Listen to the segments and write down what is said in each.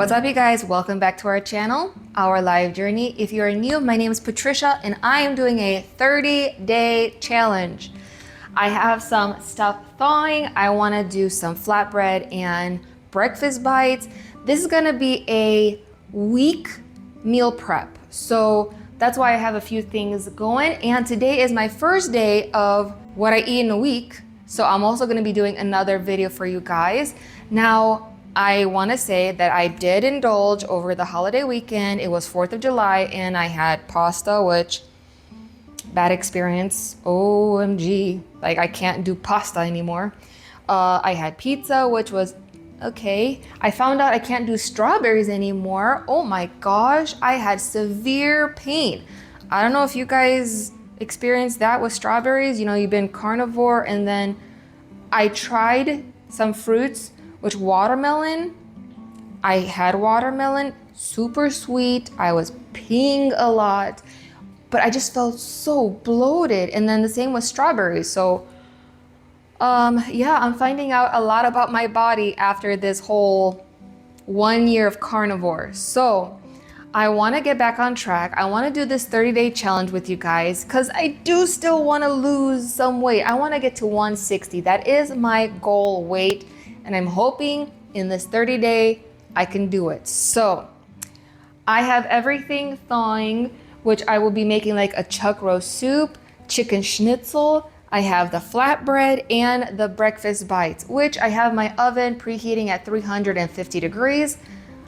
What's up, you guys? Welcome back to our channel, our live journey. If you're new, my name is Patricia and I am doing a 30-day challenge. I have some stuff thawing. I want to do some flatbread and breakfast bites. This is going to be a week meal prep. So that's why I have a few things going. And today is my first day of what I eat in a week. So I'm also going to be doing another video for you guys. Now, I want to say that I did indulge over the holiday weekend. It was 4th of July and I had pasta, which bad experience. OMG. Like, I can't do pasta anymore. I had pizza, which was okay. I found out I can't do strawberries anymore. Oh my gosh, I had severe pain. I don't know if you guys experienced that with strawberries. You know, you've been carnivore, and then I tried some fruits, which watermelon. I had watermelon, super sweet. I was peeing a lot, but I just felt so bloated. And then the same with strawberries. So yeah, I'm finding out a lot about my body after this whole 1 year of carnivore. So I want to get back on track. I want to do this 30-day challenge with you guys because I do still want to lose some weight. I want to get to 160. That is my goal weight. And I'm hoping in this 30-day I can do it. So I have everything thawing, which I will be making like a chuck roast soup, chicken schnitzel. I have the flatbread and the breakfast bites, which I have my oven preheating at 350 degrees.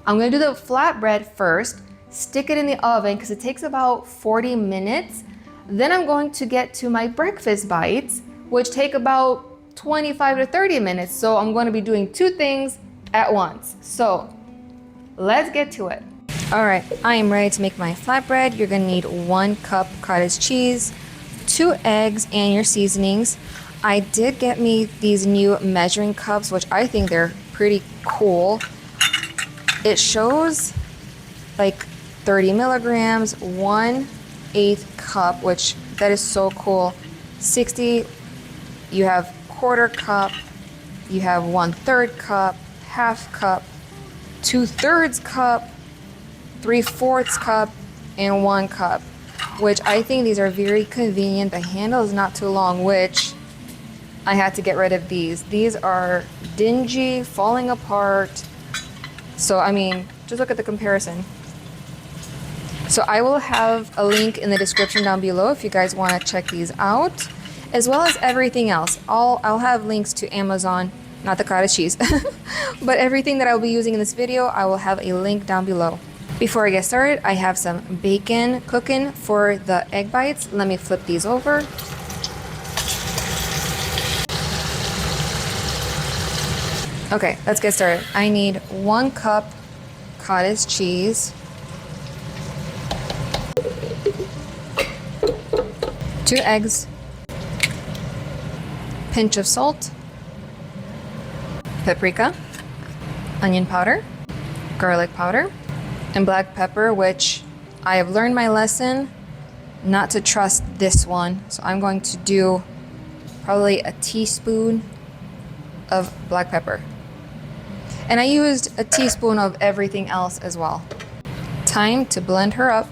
I'm gonna do the flatbread first, stick it in the oven because it takes about 40 minutes. Then I'm going to get to my breakfast bites, which take about 25 to 30 minutes. So I'm going to be doing two things at once. So let's get to it. All right, I am ready to make my flatbread. You're going to need 1 cup cottage cheese, 2 eggs, and your seasonings. I did get me these new measuring cups, which I think they're pretty cool. It shows like 30 milligrams, 1/8 cup, which that is so cool. 60, you have quarter cup, you have 1/3 cup, half cup, 2/3 cup, 3/4 cup, and 1 cup, which I think these are very convenient. The handle is not too long, which I had to get rid of these. These are dingy, falling apart. So, I mean, just look at the comparison. So I will have a link in the description down below if you guys want to check these out, as well as everything else. I'll have links to Amazon, not the cottage cheese, but everything that I'll be using in this video, I will have a link down below. Before I get started, I have some bacon cooking for the egg bites. Let me flip these over. Okay, let's get started. I need 1 cup cottage cheese, 2 eggs, pinch of salt, paprika, onion powder, garlic powder, and black pepper, which I have learned my lesson not to trust this one. So I'm going to do probably a teaspoon of black pepper. And I used a teaspoon of everything else as well. Time to blend her up.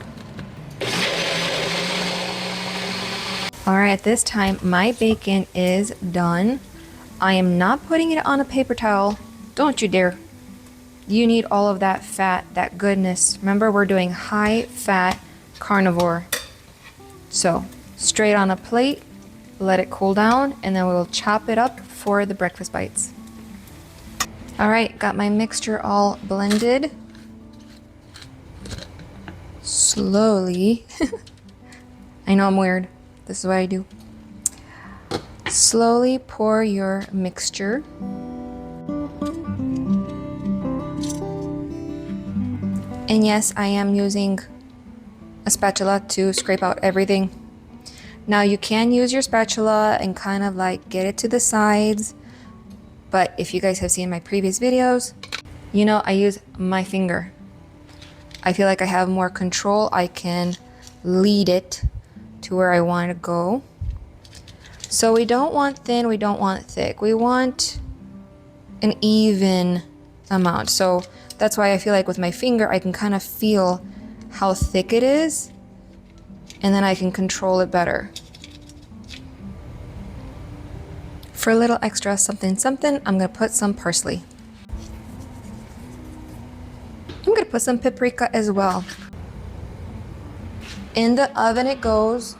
All right, at this time, my bacon is done. I am not putting it on a paper towel. Don't you dare. You need all of that fat, that goodness. Remember, we're doing high fat carnivore. So straight on a plate, let it cool down, and then we'll chop it up for the breakfast bites. All right, got my mixture all blended. Slowly. I know I'm weird. This is what I do. Slowly pour your mixture. And yes, I am using a spatula to scrape out everything. Now you can use your spatula and kind of like get it to the sides. But if you guys have seen my previous videos, you know I use my finger. I feel like I have more control. I can lead it to where I want to go. So we don't want thin, we don't want thick. We want an even amount. So That's why I feel like with my finger, I can kind of feel how thick it is, and then I can control it better. For a little extra something something, I'm gonna put some parsley. I'm gonna put some paprika as well. In the oven it goes.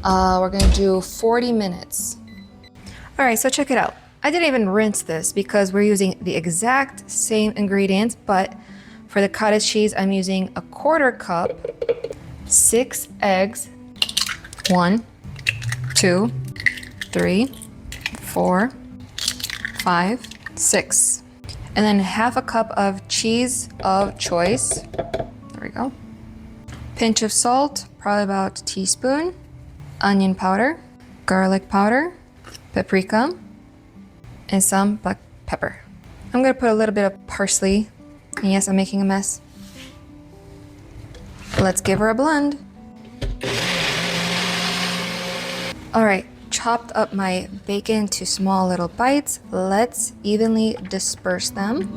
We're gonna do 40 minutes. All right, so check it out. I didn't even rinse this because we're using the exact same ingredients, but for the cottage cheese, I'm using a 1/4 cup, 6 eggs, 1, 2, 3, 4, 5, 6. And then 1/2 cup of cheese of choice. There we go. Pinch of salt, probably about a teaspoon. Onion powder, garlic powder, paprika, and some black pepper. I'm gonna put a little bit of parsley. And yes, I'm making a mess. Let's give her a blend. All right, chopped up my bacon to small little bites. Let's evenly disperse them.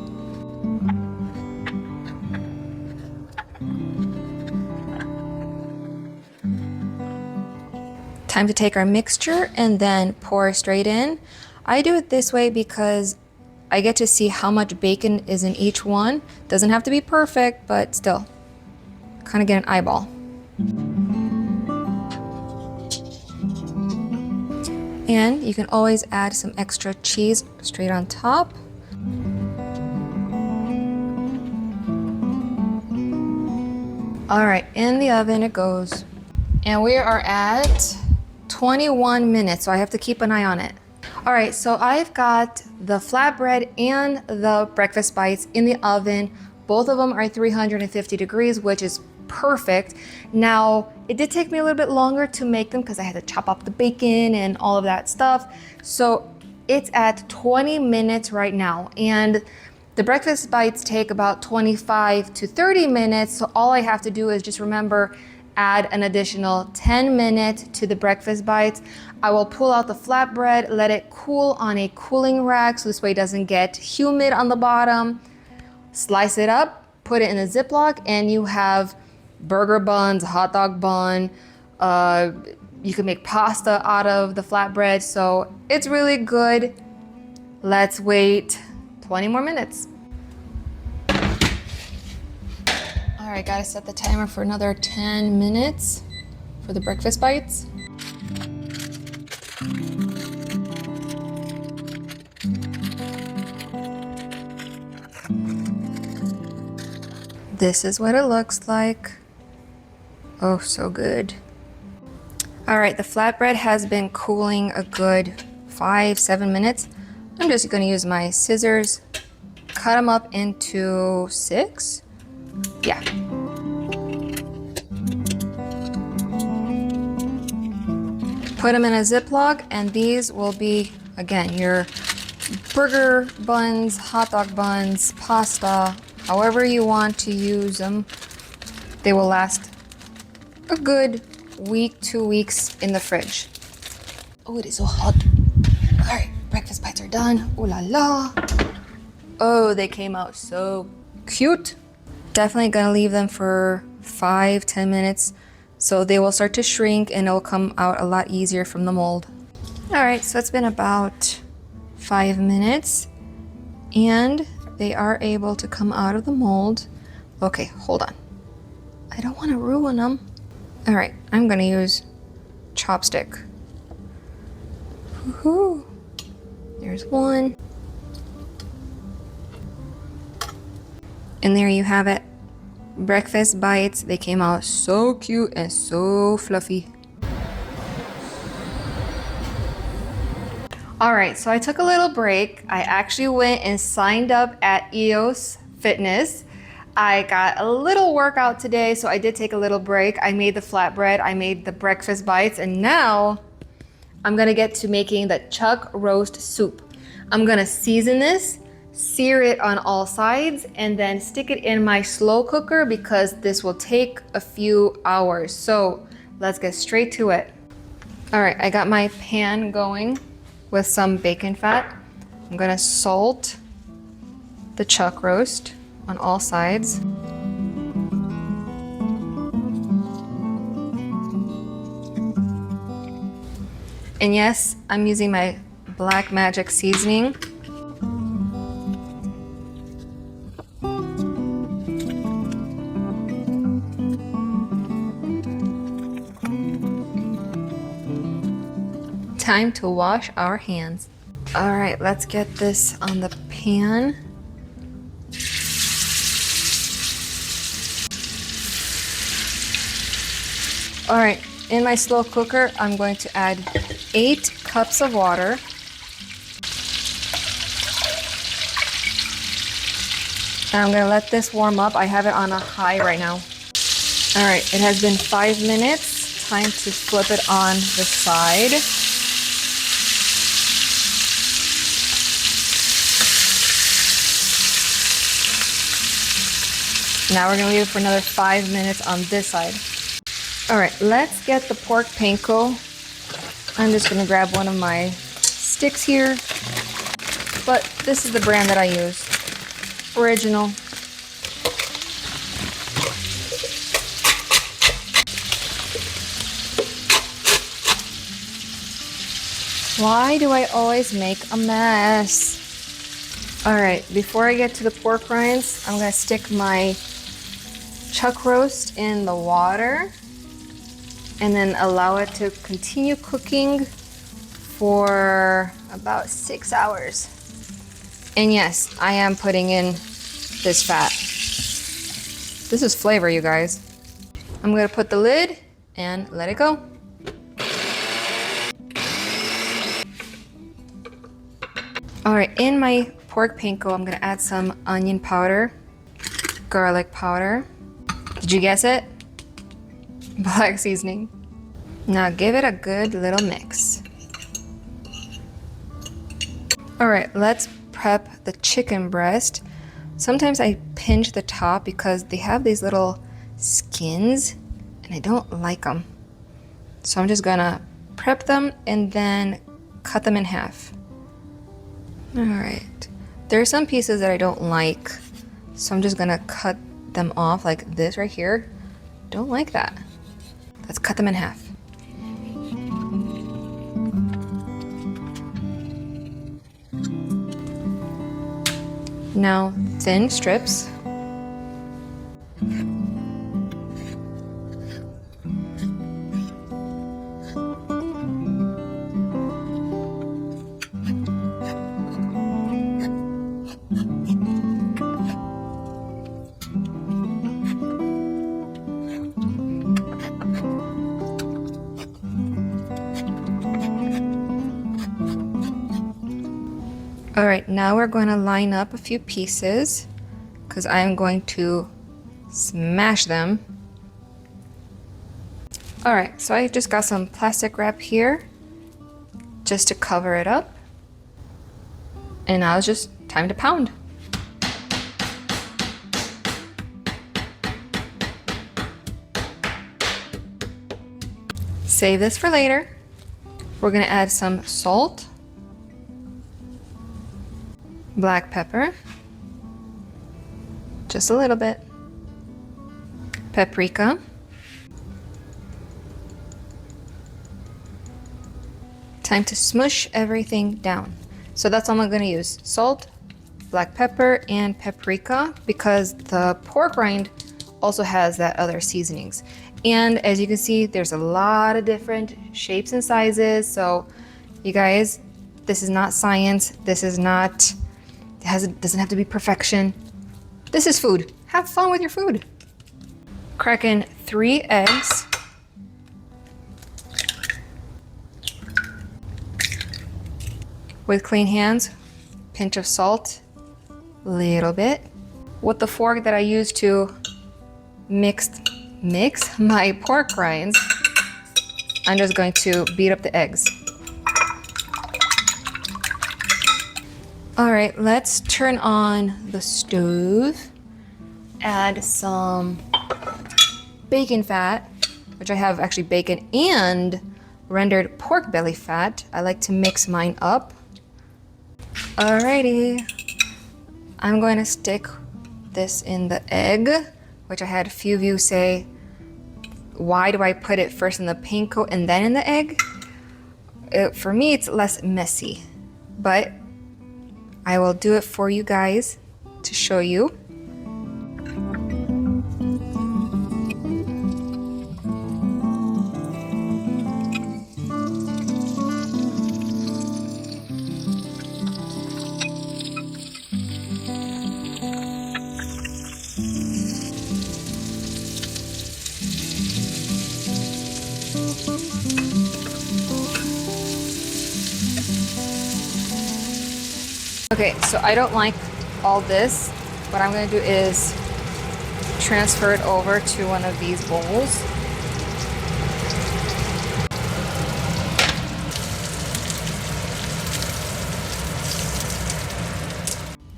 Time to take our mixture and then pour straight in. I do it this way because I get to see how much bacon is in each one. Doesn't have to be perfect, but still, kind of get an eyeball. And you can always add some extra cheese straight on top. All right, in the oven it goes. And we are at 21 minutes, so I have to keep an eye on it. All right, so I've got the flatbread and the breakfast bites in the oven. Both of them are 350 degrees, which is perfect. Now, it did take me a little bit longer to make them because I had to chop up the bacon and all of that stuff. So it's at 20 minutes right now. And the breakfast bites take about 25 to 30 minutes. So all I have to do is just remember, add an additional 10 minutes to the breakfast bites. I will pull out the flatbread, let it cool on a cooling rack so this way it doesn't get humid on the bottom. Slice it up, put it in a Ziploc, and you have burger buns, hot dog bun. You can make pasta out of the flatbread, so it's really good. Let's wait 20 more minutes. All right, gotta set the timer for another 10 minutes for the breakfast bites. This is what it looks like. Oh, so good. All right, the flatbread has been cooling a good 5-7 minutes. I'm just gonna use my scissors, cut them up into 6. Yeah. Put them in a Ziploc, and these will be, again, your burger buns, hot dog buns, pasta, however you want to use them. They will last a good week, 2 weeks in the fridge. Oh, it is so hot. All right, breakfast bites are done. Ooh la la. Oh, they came out so cute. Definitely gonna leave them for 5-10 minutes so they will start to shrink and it'll come out a lot easier from the mold. All right, so it's been about 5 minutes and they are able to come out of the mold. Okay, hold on. I don't want to ruin them. All right, I'm gonna use chopstick. Woohoo! There's one. And there you have it. Breakfast bites. They came out so cute and so fluffy. All right, so I took a little break. I actually went and signed up at Eos Fitness. I got a little workout today, so I did take a little break. I made the flatbread, I made the breakfast bites, and now I'm gonna get to making the chuck roast soup. I'm gonna season this, sear it on all sides, and then stick it in my slow cooker because this will take a few hours. So let's get straight to it. All right, I got my pan going with some bacon fat. I'm gonna salt the chuck roast on all sides. And yes, I'm using my Black Magic seasoning. Time to wash our hands. All right, let's get this on the pan. All right, in my slow cooker, I'm going to add 8 cups of water. And I'm gonna let this warm up. I have it on a high right now. All right, it has been 5 minutes. Time to flip it on the side. Now we're gonna leave it for another 5 minutes on this side. All right, let's get the pork panko. I'm just gonna grab one of my sticks here, but this is the brand that I use, original. Why do I always make a mess? All right, before I get to the pork rinds, I'm gonna stick my chuck roast in the water and then allow it to continue cooking for about 6 hours. And yes, I am putting in this fat. This is flavor, you guys. I'm gonna put the lid and let it go. All right, in my pork panko, I'm gonna add some onion powder, garlic powder. Did you guess it? Black seasoning. Now give it a good little mix. All right, let's prep the chicken breast. Sometimes I pinch the top because they have these little skins and I don't like them. So I'm just gonna prep them and then cut them in half. All right, there are some pieces that I don't like, so I'm just gonna cut them off like this right here. Don't like that. Let's cut them in half. Now thin strips. All right, now we're going to line up a few pieces because I'm going to smash them. All right, so I just got some plastic wrap here just to cover it up. And now it's just time to pound. Save this for later. We're gonna add some salt, black pepper, just a little bit, paprika, time to smush everything down. So that's all I'm gonna use, salt, black pepper, and paprika, because the pork rind also has that other seasonings. And as you can see, there's a lot of different shapes and sizes. So you guys, this is not science. This is not, doesn't have to be perfection. This is food. Have fun with your food. Crack in 3 eggs. With clean hands, pinch of salt, little bit. With the fork that I use to mix my pork rinds, I'm just going to beat up the eggs. All right, let's turn on the stove. Add some bacon fat, which I have actually bacon and rendered pork belly fat. I like to mix mine up. Alrighty. I'm going to stick this in the egg, which I had a few of you say, why do I put it first in the panko and then in the egg? For me, it's less messy, but I will do it for you guys to show you. Okay, so I don't like all this. What I'm gonna do is transfer it over to one of these bowls.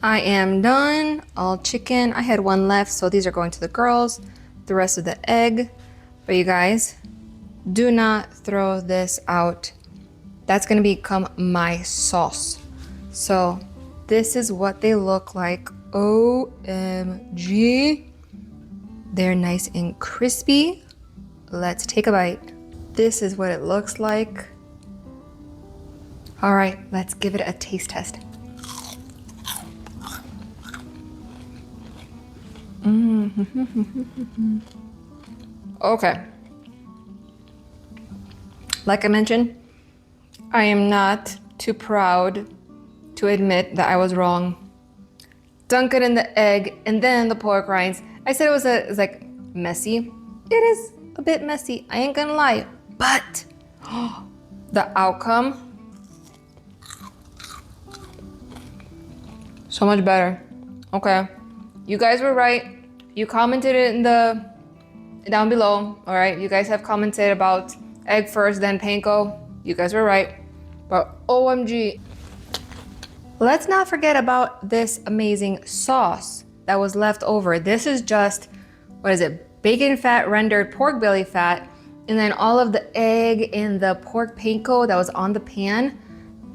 I am done, all chicken. I had one left, so these are going to the girls, the rest of the egg. But you guys, do not throw this out. That's gonna become my sauce. So this is what they look like. OMG. They're nice and crispy. Let's take a bite. This is what it looks like. All right, let's give it a taste test. Okay. Like I mentioned, I am not too proud to admit that I was wrong. Dunk it in the egg and then in the pork rinds. I said it was like messy. It is a bit messy, I ain't gonna lie. But the outcome, so much better. Okay, you guys were right. You commented it in the down below. All right, you guys have commented about egg first, then panko. You guys were right. But OMG. Let's not forget about this amazing sauce that was left over. This is just, what is it? Bacon fat, rendered pork belly fat, and then all of the egg and the pork panko that was on the pan.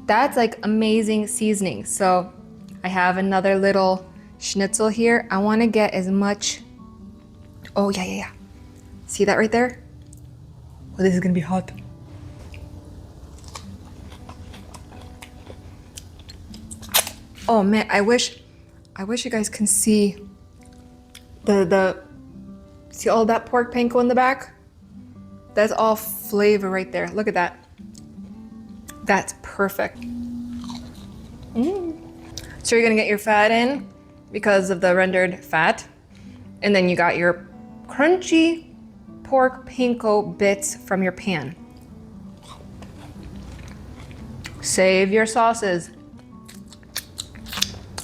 That's like amazing seasoning. So I have another little schnitzel here. I want to get as much. Oh yeah. See that right there? Oh, this is gonna be hot. Oh man, I wish you guys can see see all that pork panko in the back? That's all flavor right there. Look at that. That's perfect. So you're gonna get your fat in because of the rendered fat, and then you got your crunchy pork panko bits from your pan. Save your sauces.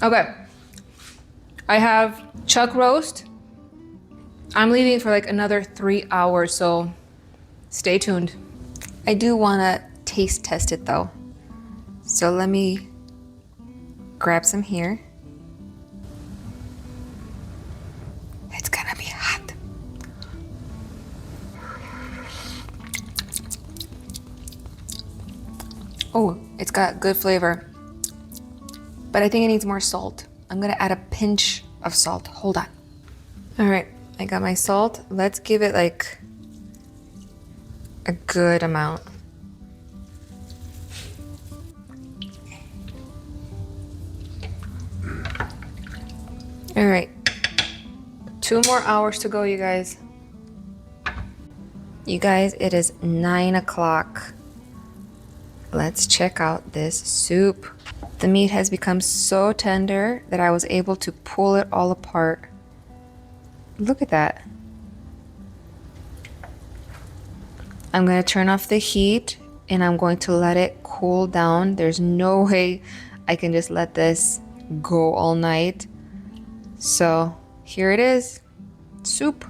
Okay, I have chuck roast. I'm leaving for like another 3 hours, so stay tuned. I do wanna taste test it though. So let me grab some here. It's gonna be hot. Oh, it's got good flavor. But I think it needs more salt. I'm gonna add a pinch of salt. Hold on. All right, I got my salt. Let's give it like a good amount. All right, 2 more hours to go, you guys. You guys, it is 9 o'clock. Let's check out this soup. The meat has become so tender that I was able to pull it all apart. Look at that. I'm gonna turn off the heat and I'm going to let it cool down. There's no way I can just let this go all night. So here it is, soup.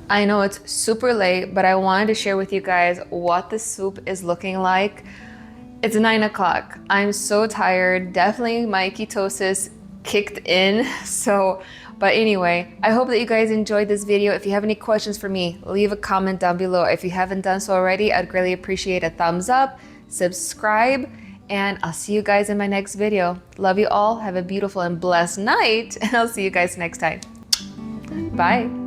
I know it's super late, but I wanted to share with you guys what the soup is looking like. It's 9 o'clock. I'm so tired. Definitely my ketosis kicked in. But anyway, I hope that you guys enjoyed this video. If you have any questions for me, leave a comment down below. If you haven't done so already, I'd greatly appreciate a thumbs up, subscribe, and I'll see you guys in my next video. Love you all. Have a beautiful and blessed night, and I'll see you guys next time. Bye.